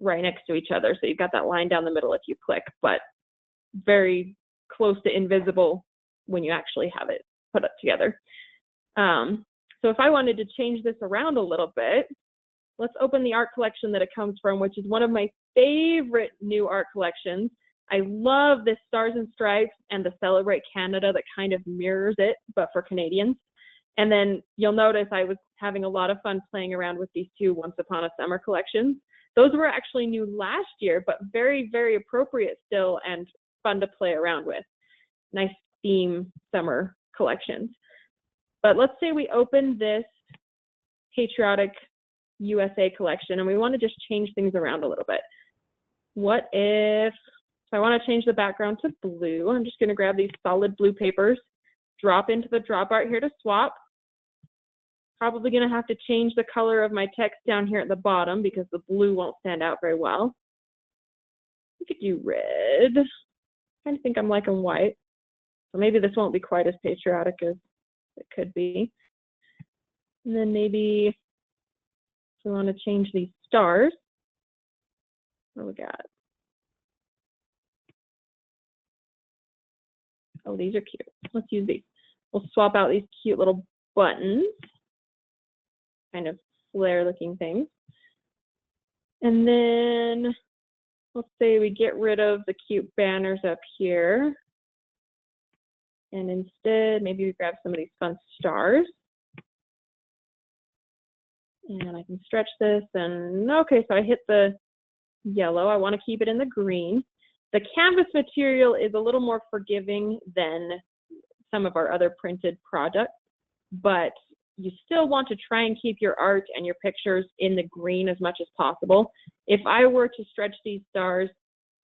right next to each other. So you've got that line down the middle if you click, but very close to invisible when you actually have it put up together. So if I wanted to change this around a little bit, let's open the art collection that it comes from, which is one of my favorite new art collections. I love this Stars and Stripes and the Celebrate Canada that kind of mirrors it, but for Canadians. And then you'll notice I was having a lot of fun playing around with these 2 Once Upon a Summer collections. Those were actually new last year, but very, very appropriate still and fun to play around with. Nice theme summer collections. But let's say we open this Patriotic USA collection and we want to just change things around a little bit. What if I want to change the background to blue? I'm just going to grab these solid blue papers, drop into the drop art here to swap. Probably going to have to change the color of my text down here at the bottom because the blue won't stand out very well. We could do red. I kind of think I'm liking white. So maybe this won't be quite as patriotic as it could be. And then maybe if we want to change these stars, what do we got? Oh, these are cute. Let's use these. We'll swap out these cute little buttons, kind of flare looking things. And then let's say we get rid of the cute banners up here. And instead, maybe we grab some of these fun stars. And I can stretch this and, okay, so I hit the yellow. I want to keep it in the green. The canvas material is a little more forgiving than some of our other printed products, but you still want to try and keep your art and your pictures in the green as much as possible. If I were to stretch these stars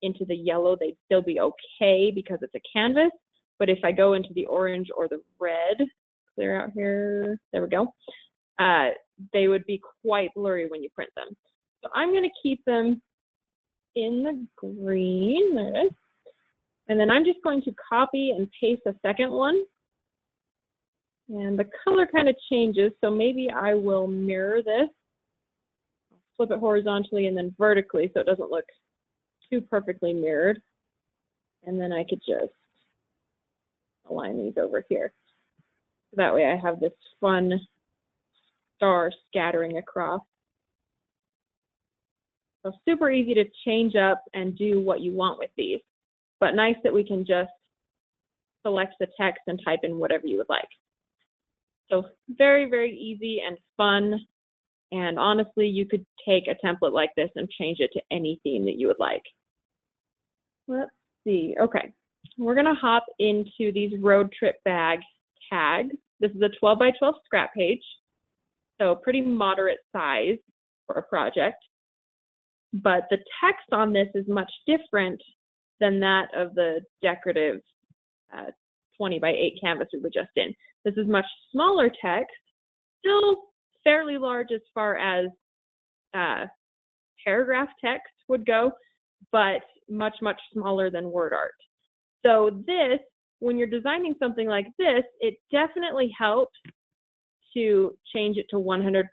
into the yellow, they'd still be okay because it's a canvas. But if I go into the orange or the red, clear out here, there we go, they would be quite blurry when you print them. So I'm going to keep them in the green, there it is. And then I'm just going to copy and paste a second one. And the color kind of changes, so maybe I will mirror this. Flip it horizontally and then vertically so it doesn't look too perfectly mirrored. And then I could just align these over here. So that way I have this fun star scattering across. So super easy to change up and do what you want with these, but nice that we can just select the text and type in whatever you would like. So very, very easy and fun. And honestly, you could take a template like this and change it to any theme that you would like. Let's see. Okay, we're going to hop into these road trip bag tags. This is a 12 by 12 scrap page, so pretty moderate size for a project. But the text on this is much different than that of the decorative 20 by 8 canvas we were just in. This is much smaller text, still fairly large as far as paragraph text would go, but much, much smaller than word art. So this, when you're designing something like this, it definitely helps to change it to 100%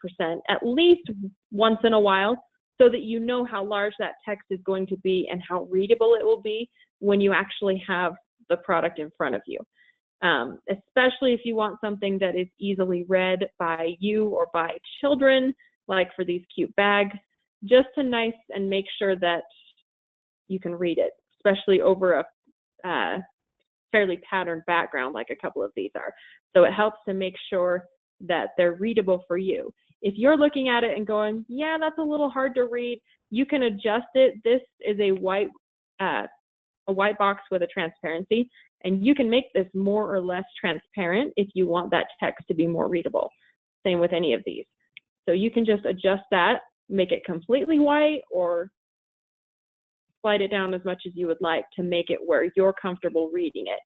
at least once in a while, so that you know how large that text is going to be and how readable it will be when you actually have the product in front of you. Especially if you want something that is easily read by you or by children, like for these cute bags, just to nice and make sure that you can read it, especially over a fairly patterned background like a couple of these are. So it helps to make sure that they're readable for you. If you're looking at it and going, yeah, that's a little hard to read, you can adjust it. This is a white box with a transparency, and you can make this more or less transparent if you want that text to be more readable. Same with any of these. So you can just adjust that, make it completely white, or slide it down as much as you would like to make it where you're comfortable reading it.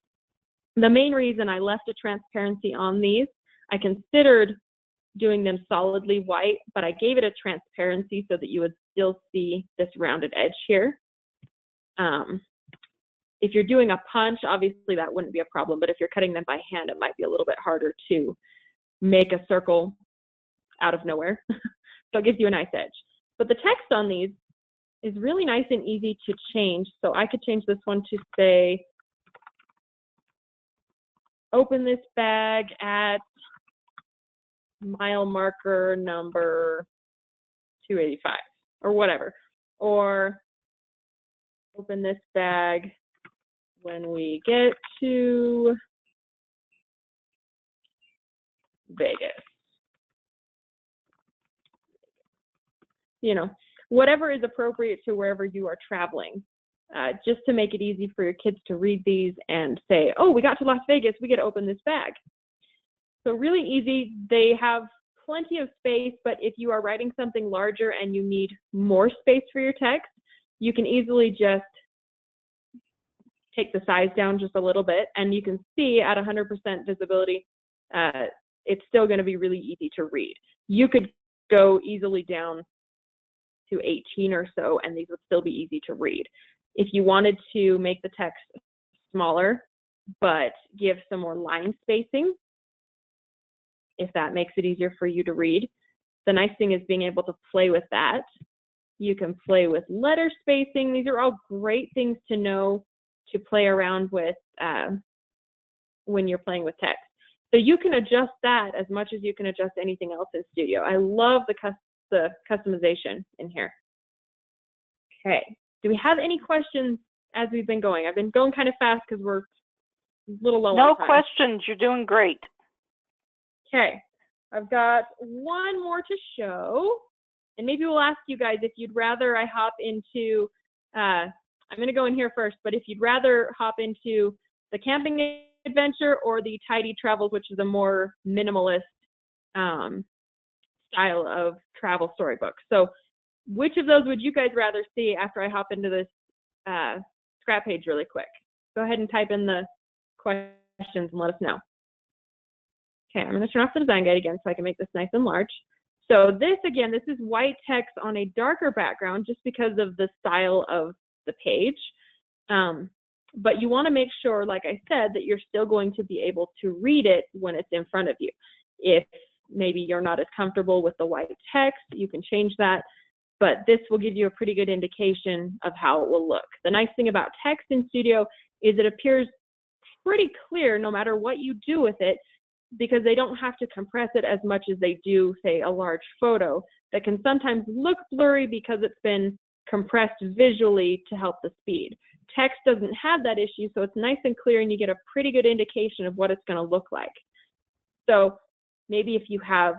The main reason I left a transparency on these, I considered doing them solidly white, but I gave it a transparency so that you would still see this rounded edge here. If you're doing a punch, obviously that wouldn't be a problem, but if you're cutting them by hand, it might be a little bit harder to make a circle out of nowhere. So it gives you a nice edge. But the text on these is really nice and easy to change. So I could change this one to say, open this bag at mile marker number 285 or whatever, or open this bag when we get to Vegas. You know, whatever is appropriate to wherever you are traveling, just to make it easy for your kids to read these and say, oh, we got to Las Vegas, we get to open this bag. So really easy. They have plenty of space, but if you are writing something larger and you need more space for your text, you can easily just take the size down just a little bit, and you can see at 100% visibility, it's still going to be really easy to read. You could go easily down to 18 or so, and these would still be easy to read. If you wanted to make the text smaller, but give some more line spacing, if that makes it easier for you to read, the nice thing is being able to play with that. You can play with letter spacing. These are all great things to know to play around with when you're playing with text. So you can adjust that as much as you can adjust anything else in Studio. I love the customization in here. Okay, do we have any questions as we've been going? I've been going kind of fast because we're a little low on time. No questions, you're doing great. Okay, I've got one more to show, and maybe we'll ask you guys if you'd rather I hop into, I'm going to go in here first, but if you'd rather hop into the camping adventure or the tidy travels, which is a more minimalist style of travel storybook. So which of those would you guys rather see after I hop into this scrap page really quick? Go ahead and type in the questions and let us know. Okay, I'm going to turn off the design guide again so I can make this nice and large. So this, again, this is white text on a darker background just because of the style of the page. But you want to make sure, like I said, that you're still going to be able to read it when it's in front of you. If maybe you're not as comfortable with the white text, you can change that. But this will give you a pretty good indication of how it will look. The nice thing about text in Studio is it appears pretty clear no matter what you do with it, because they don't have to compress it as much as they do, say, a large photo that can sometimes look blurry because it's been compressed visually to help the speed. Text doesn't have that issue, so it's nice and clear and you get a pretty good indication of what it's going to look like. So maybe if you have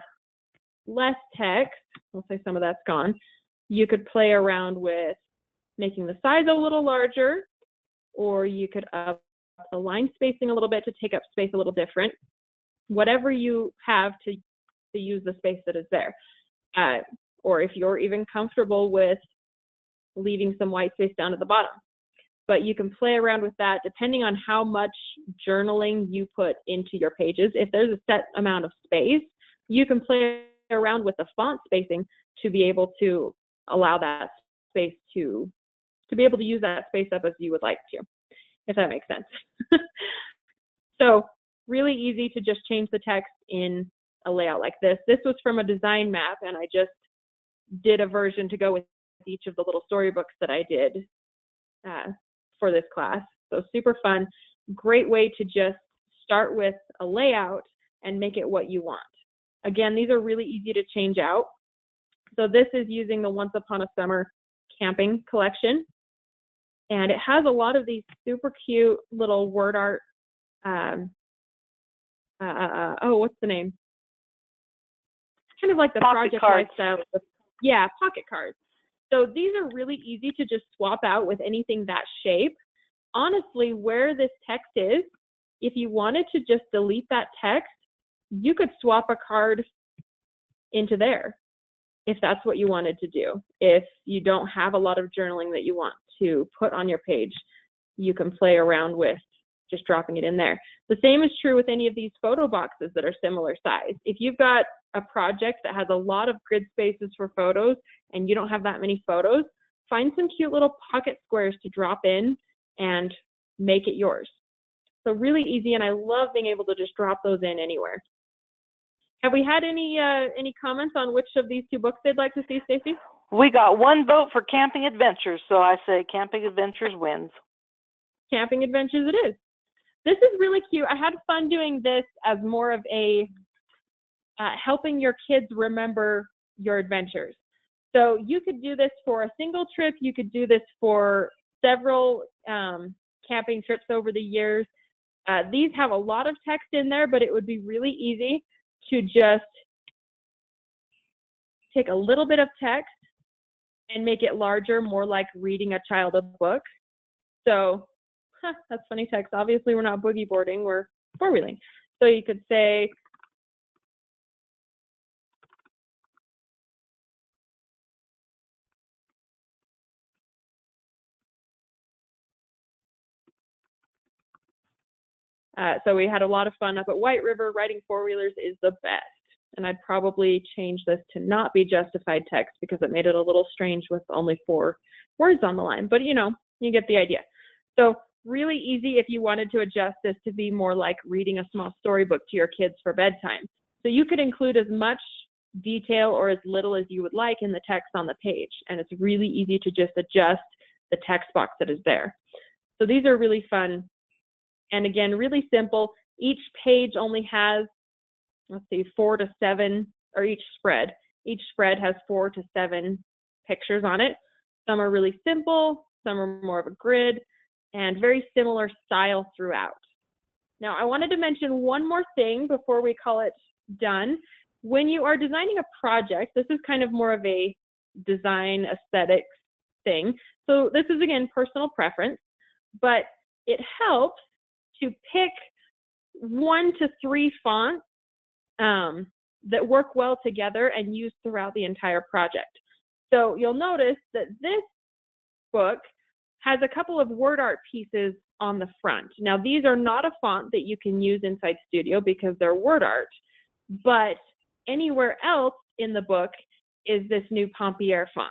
less text, we'll say some of that's gone, you could play around with making the size a little larger, or you could up the line spacing a little bit to take up space a little different. Whatever you have to use the space that is there. Or if you're even comfortable with leaving some white space down at the bottom. But you can play around with that depending on how much journaling you put into your pages. If there's a set amount of space, you can play around with the font spacing to be able to allow that space to be able to use that space up as you would like to, if that makes sense. So really easy to just change the text in a layout like this. This was from a design map, and I just did a version to go with each of the little storybooks that I did for this class. So super fun. Great way to just start with a layout and make it what you want. Again, these are really easy to change out. So this is using the Once Upon a Summer camping collection. And it has a lot of these super cute little word art. What's the name? Kind of like the Pocket Project cards. Lifestyle. Yeah, pocket cards. So these are really easy to just swap out with anything that shape. Honestly, where this text is, if you wanted to just delete that text, you could swap a card into there if that's what you wanted to do. If you don't have a lot of journaling that you want to put on your page, you can play around with just dropping it in there. The same is true with any of these photo boxes that are similar size. If you've got a project that has a lot of grid spaces for photos and you don't have that many photos, find some cute little pocket squares to drop in and make it yours. So really easy, and I love being able to just drop those in anywhere. Have we had any comments on which of these two books they'd like to see, Stacy? We got one vote for Camping Adventures, so I say Camping Adventures wins. Camping Adventures it is. This is really cute. I had fun doing this as more of a helping your kids remember your adventures. So you could do this for a single trip. You could do this for several camping trips over the years. These have a lot of text in there, but it would be really easy to just take a little bit of text and make it larger, more like reading a child a book. So that's funny text. Obviously, we're not boogie boarding, we're four-wheeling. So you could say, so we had a lot of fun up at White River. Riding four-wheelers is the best. And I'd probably change this to not be justified text because it made it a little strange with only 4 words on the line. But, you know, you get the idea. So really easy if you wanted to adjust this to be more like reading a small storybook to your kids for bedtime. So you could include as much detail or as little as you would like in the text on the page. And it's really easy to just adjust the text box that is there. So these are really fun. And again, really simple. Each page only has, let's see, 4 to 7, or each spread has 4 to 7 pictures on it. Some are really simple, some are more of a grid, and very similar style throughout. Now, I wanted to mention one more thing before we call it done. When you are designing a project, this is kind of more of a design aesthetics thing. So this is, again, personal preference, but it helps to pick 1 to 3 fonts that work well together and used throughout the entire project. So you'll notice that this book has a couple of word art pieces on the front. Now, these are not a font that you can use inside Studio because they're word art, but anywhere else in the book is this new Pompier font.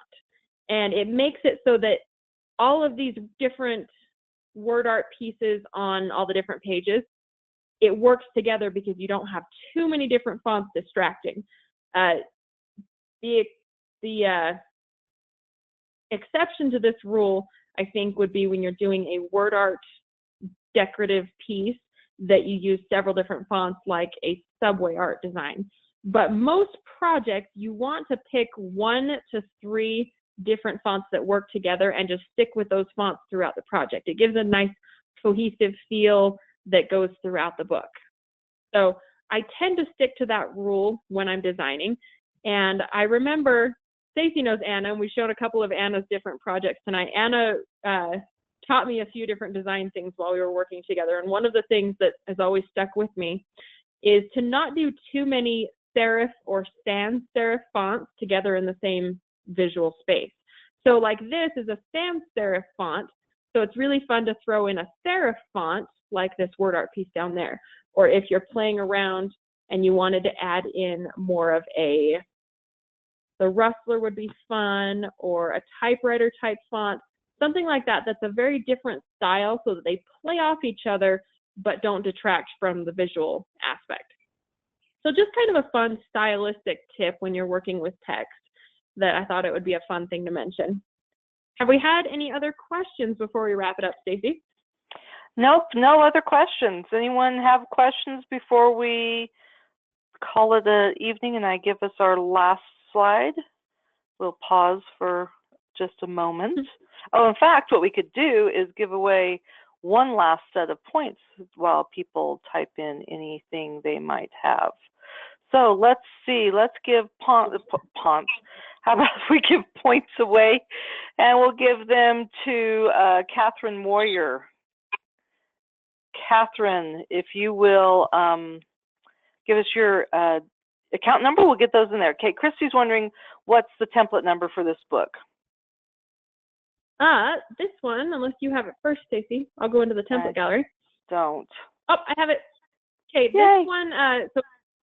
And it makes it so that all of these different word art pieces on all the different pages, it works together because you don't have too many different fonts distracting. The exception to this rule, I think, would be when you're doing a word art decorative piece that you use several different fonts like a subway art design. But most projects, you want to pick 1 to 3 different fonts that work together and just stick with those fonts throughout the project. It gives a nice cohesive feel that goes throughout the book. So I tend to stick to that rule when I'm designing. And I remember, Stacy knows Anna, and we showed a couple of Anna's different projects tonight. Anna taught me a few different design things while we were working together. And one of the things that has always stuck with me is to not do too many serif or sans serif fonts together in the same visual space. So like this is a sans serif font, so it's really fun to throw in a serif font like this word art piece down there. Or if you're playing around and you wanted to add in more of a The Rustler would be fun, or a typewriter type font, something like that that's a very different style so that they play off each other but don't detract from the visual aspect. So just kind of a fun stylistic tip when you're working with text that I thought it would be a fun thing to mention. Have we had any other questions before we wrap it up, Stacy? Nope, no other questions. Anyone have questions before we call it an evening and I give us our last slide? We'll pause for just a moment. Oh, in fact, what we could do is give away one last set of points while people type in anything they might have. So let's see, let's give Ponce. How about if we give points away and we'll give them to Catherine Moyer. Catherine, if you will give us your account number, we'll get those in there. Okay, Christy's wondering what's the template number for this book? This one, unless you have it first, Stacy, I'll go into the template gallery. Don't. Oh, I have it. Okay, Yay. This one, so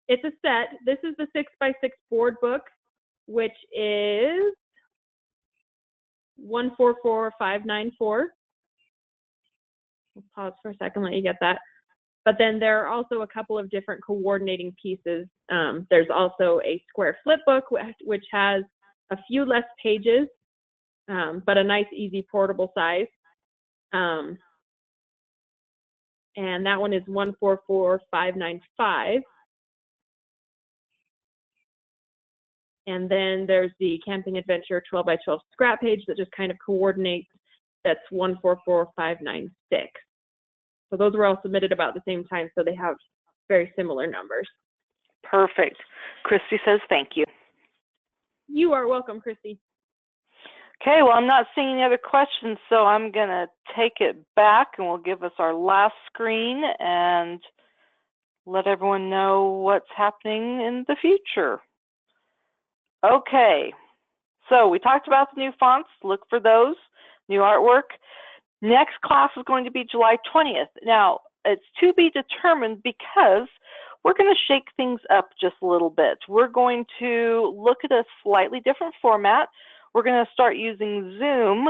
it's a set. This is the 6x6 board book, which is 144594. We'll pause for a second, let you get that. But then there are also a couple of different coordinating pieces. There's also a square flip book, which has a few less pages, but a nice, easy, portable size. And that one is 144595. And then there's the Camping Adventure 12x12 scrap page that just kind of coordinates. That's 144596. So those were all submitted about the same time, so they have very similar numbers. Perfect. Christy says thank you. You are welcome, Christy. Okay, well, I'm not seeing any other questions, so I'm going to take it back and we'll give us our last screen and let everyone know what's happening in the future. Okay, so we talked about the new fonts. Look for those, new artwork. Next class is going to be July 20th. Now, it's to be determined because we're going to shake things up just a little bit. We're going to look at a slightly different format. We're going to start using Zoom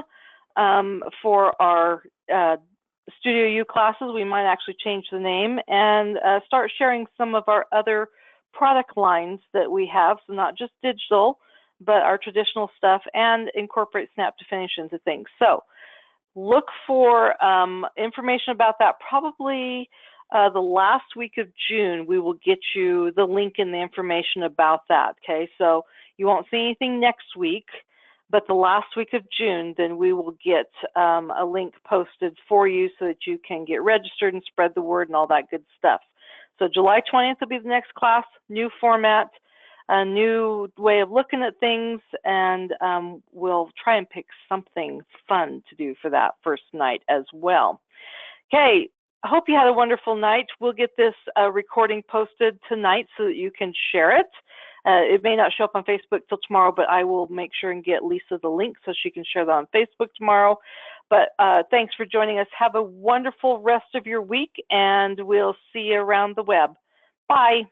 for our Studio U classes. We might actually change the name and start sharing some of our other product lines that we have, so not just digital, but our traditional stuff, and incorporate Snap to Finish into things. So look for information about that. Probably the last week of June, we will get you the link and the information about that, okay? So you won't see anything next week, but the last week of June, then we will get a link posted for you so that you can get registered and spread the word and all that good stuff. So July 20th will be the next class, new format, a new way of looking at things, and we'll try and pick something fun to do for that first night as well. Okay, I hope you had a wonderful night. We'll get this recording posted tonight so that you can share it. It may not show up on Facebook till tomorrow, but I will make sure and get Lisa the link so she can share that on Facebook tomorrow. But thanks for joining us. Have a wonderful rest of your week, and we'll see you around the web. Bye.